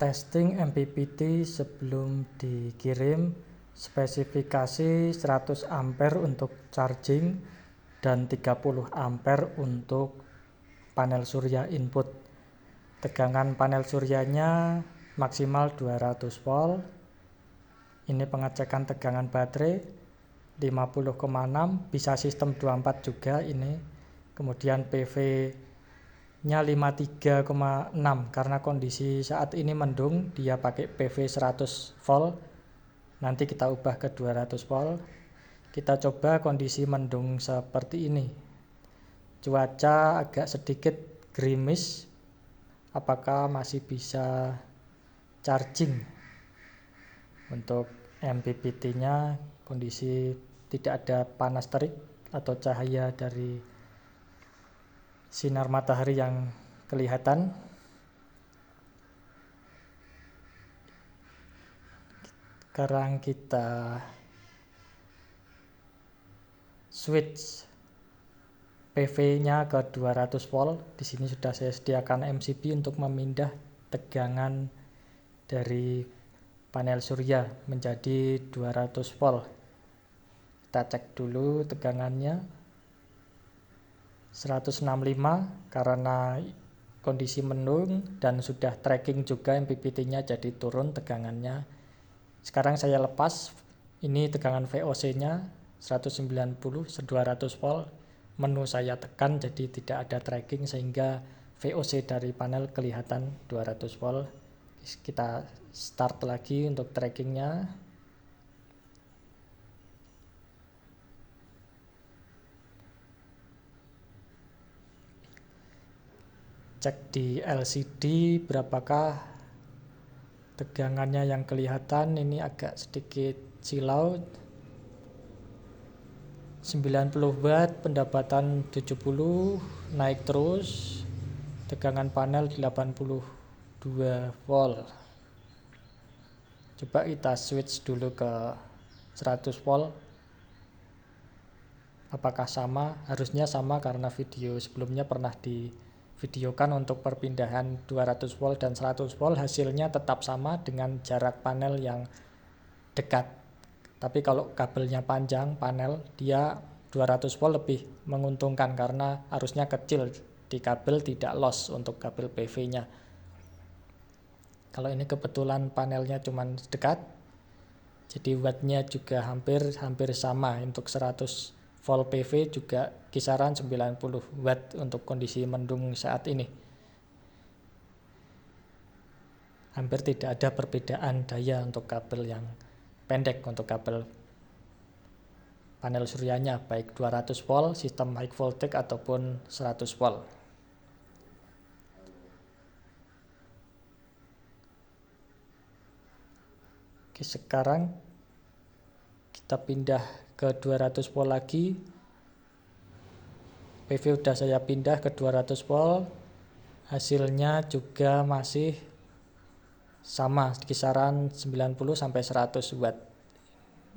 Testing MPPT sebelum dikirim, spesifikasi 100 ampere untuk charging dan 30 ampere untuk panel surya input. Tegangan panel suryanya maksimal 200 volt. Ini pengecekan tegangan baterai 50,6, bisa sistem 24 juga ini. Kemudian PV nya 53,6 karena kondisi saat ini mendung, dia pakai PV 100 volt. Nanti kita ubah ke 200 volt. Kita coba kondisi mendung seperti ini. Cuaca agak sedikit gerimis. Apakah masih bisa charging? Untuk MPPT-nya kondisi tidak ada panas terik atau cahaya dari sinar matahari yang kelihatan. Sekarang kita switch PV-nya ke 200 volt. Di sini sudah saya sediakan MCB untuk memindah tegangan dari panel surya menjadi 200 volt. Kita cek dulu tegangannya 165 karena kondisi mendung dan sudah tracking juga MPPT-nya, jadi turun tegangannya. Sekarang saya lepas, ini tegangan VOC-nya 190 200 volt. Menu saya tekan jadi tidak ada tracking sehingga VOC dari panel kelihatan 200 volt. Kita start lagi untuk trackingnya. Cek di LCD berapakah tegangannya yang kelihatan. Ini agak sedikit silau. 90 watt, pendapatan 70, naik terus. Tegangan panel 82 volt. Coba kita switch dulu ke 100 volt. Apakah sama? Harusnya sama karena video sebelumnya pernah divideokan untuk perpindahan 200 volt dan 100 volt. Hasilnya tetap sama dengan jarak panel yang dekat. Tapi kalau kabelnya panjang panel, dia 200 volt lebih menguntungkan karena arusnya kecil di kabel, tidak loss untuk kabel PV-nya. Kalau ini kebetulan panelnya cuma dekat, jadi wattnya juga hampir sama. Untuk 100 volt PV juga kisaran 90 watt untuk kondisi mendung saat ini. Hampir tidak ada perbedaan daya untuk kabel yang pendek, untuk kabel panel suryanya, baik 200 volt, sistem high voltage ataupun 100 volt. Oke, sekarang kita pindah ke 200 volt lagi. PV udah saya pindah ke 200 volt. Hasilnya juga masih sama, kisaran 90 sampai 100 watt.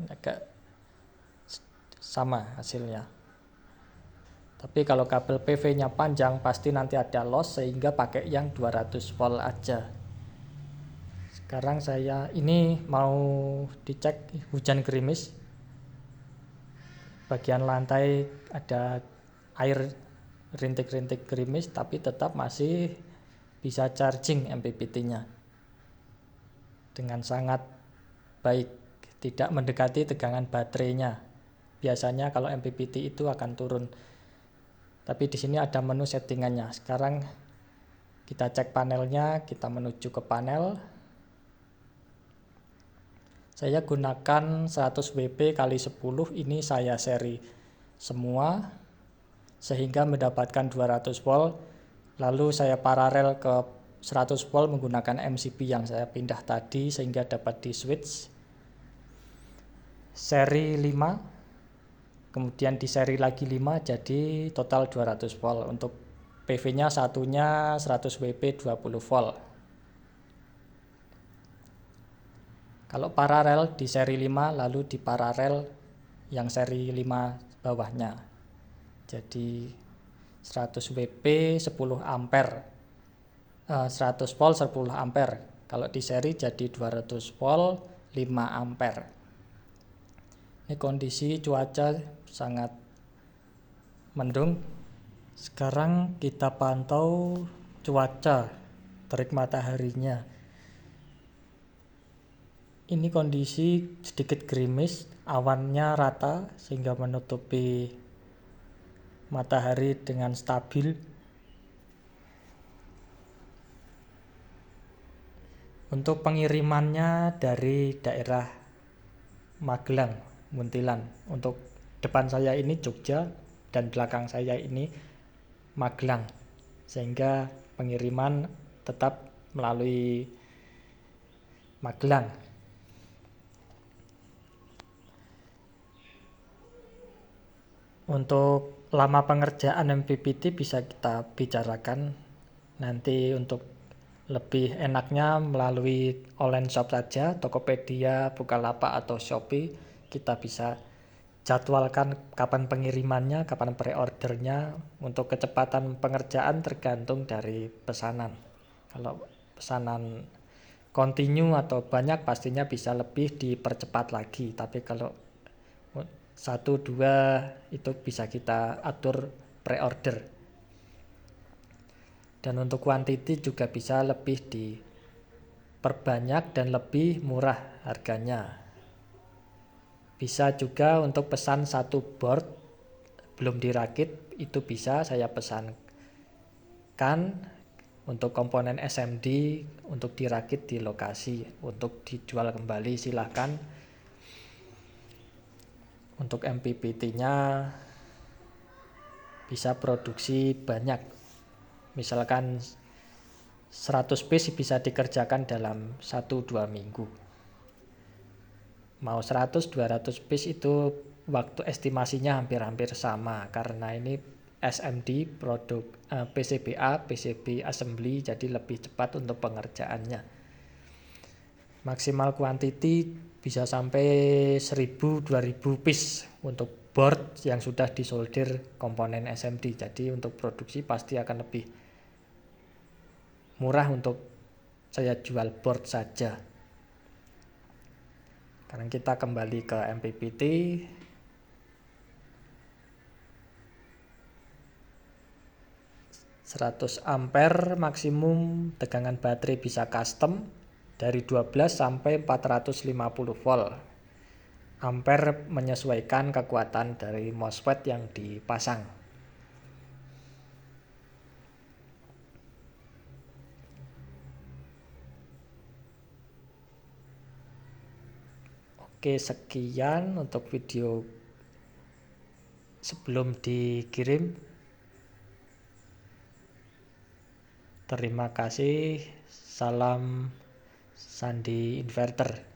Agak sama hasilnya. Tapi kalau kabel PV-nya panjang pasti nanti ada loss, sehingga pakai yang 200 volt aja. Sekarang saya ini mau dicek hujan gerimis. Bagian lantai ada air rintik-rintik gerimis, tapi tetap masih bisa charging MPPT-nya dengan sangat baik, tidak mendekati tegangan baterainya. Biasanya kalau MPPT itu akan turun. Tapi di sini ada menu settingannya. Sekarang kita cek panelnya, kita menuju ke panel. Saya gunakan 100 WP kali 10, ini saya seri semua sehingga mendapatkan 200 volt. Lalu saya paralel ke 100 volt menggunakan MCB yang saya pindah tadi sehingga dapat di switch. Seri 5, kemudian di seri lagi 5, jadi total 200 volt. Untuk PV-nya satunya 100 WP 20 volt. Kalau paralel di seri 5, lalu di paralel yang seri 5 bawahnya. Jadi 100 WP 10 ampere. 100 volt 10 ampere. Kalau di seri jadi 200 volt 5 ampere. Ini kondisi cuaca sangat mendung. Sekarang kita pantau cuaca terik mataharinya. Ini kondisi sedikit gerimis, awannya rata sehingga menutupi matahari dengan stabil. Untuk pengirimannya dari daerah Magelang, Muntilan. Untuk depan saya ini Jogja dan belakang saya ini Magelang, sehingga pengiriman tetap melalui Magelang. Untuk lama pengerjaan MPPT bisa kita bicarakan nanti. Untuk lebih enaknya melalui online shop saja, Tokopedia, Bukalapak atau Shopee. Kita bisa jadwalkan kapan pengirimannya, kapan pre-ordernya. Untuk kecepatan pengerjaan tergantung dari pesanan. Kalau pesanan kontinu atau banyak pastinya bisa lebih dipercepat lagi. Tapi kalau 1-2 itu bisa kita atur pre-order. Dan untuk quantity juga bisa lebih diperbanyak dan lebih murah harganya. Bisa juga untuk pesan 1 board belum dirakit, itu bisa saya pesankan untuk komponen SMD untuk dirakit di lokasi, untuk dijual kembali silahkan. Untuk MPPT-nya bisa produksi banyak. Misalkan 100 piece bisa dikerjakan dalam 1-2 minggu. Mau 100-200 piece itu waktu estimasinya hampir-hampir sama, karena ini SMD produk PCBA, PCB assembly, jadi lebih cepat untuk pengerjaannya. Maksimal quantity bisa sampai 1000-2000 piece untuk board yang sudah disolder komponen SMD. Jadi untuk produksi pasti akan lebih murah untuk saya jual board saja. Sekarang kita kembali ke MPPT. (100 ampere) maksimum tegangan baterai bisa custom dari 12 sampai 450 volt. Ampere menyesuaikan kekuatan dari MOSFET yang dipasang. Oke, sekian untuk video sebelum dikirim. Terima kasih. Salam Sandi Inverter.